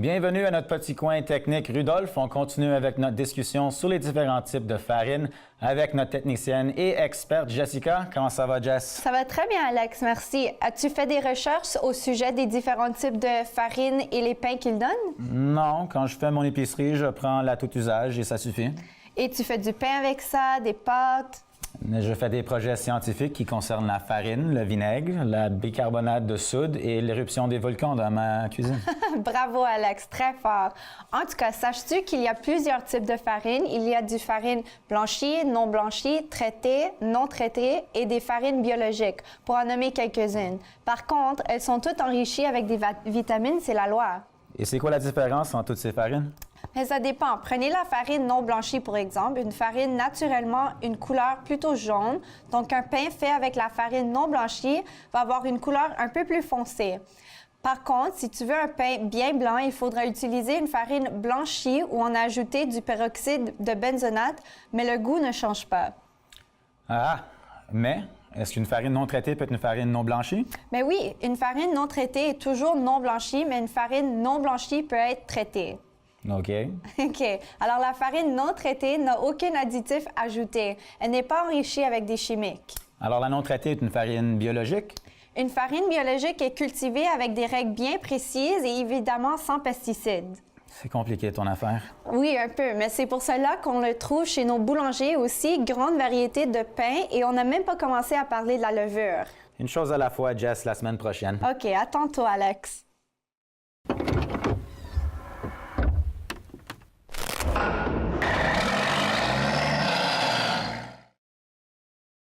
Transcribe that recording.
Bienvenue à notre petit coin technique. Rudolph, on continue avec notre discussion sur les différents types de farine avec notre technicienne et experte Jessica. Comment ça va, Jess? Ça va très bien, Alex, merci. As-tu fait des recherches au sujet des différents types de farine et les pains qu'ils donnent? Non, quand je fais mon épicerie, je prends la tout usage et ça suffit. Et tu fais du pain avec ça, des pâtes? Je fais des projets scientifiques qui concernent la farine, le vinaigre, la bicarbonate de soude et l'éruption des volcans dans ma cuisine. Bravo, Alex, très fort. En tout cas, saches-tu qu'il y a plusieurs types de farine? Il y a du farine blanchie, non blanchie, traitée, non traitée et des farines biologiques, pour en nommer quelques-unes. Par contre, elles sont toutes enrichies avec des vitamines, c'est la loi. Et c'est quoi la différence entre toutes ces farines? Mais ça dépend. Prenez la farine non blanchie, pour exemple. Une farine naturellement une couleur plutôt jaune. Donc, un pain fait avec la farine non blanchie va avoir une couleur un peu plus foncée. Par contre, si tu veux un pain bien blanc, il faudra utiliser une farine blanchie où on a ajouté du peroxyde de benzonate, mais le goût ne change pas. Ah, mais est-ce qu'une farine non traitée peut être une farine non blanchie? Mais oui, une farine non traitée est toujours non blanchie, mais une farine non blanchie peut être traitée. OK. OK. Alors, la farine non traitée n'a aucun additif ajouté. Elle n'est pas enrichie avec des chimiques. Alors, la non traitée est une farine biologique? Une farine biologique est cultivée avec des règles bien précises et évidemment sans pesticides. C'est compliqué ton affaire. Oui, un peu, mais c'est pour cela qu'on le trouve chez nos boulangers aussi, grande variété de pain et on n'a même pas commencé à parler de la levure. Une chose à la fois, Jess, la semaine prochaine. OK, attends-toi, Alex.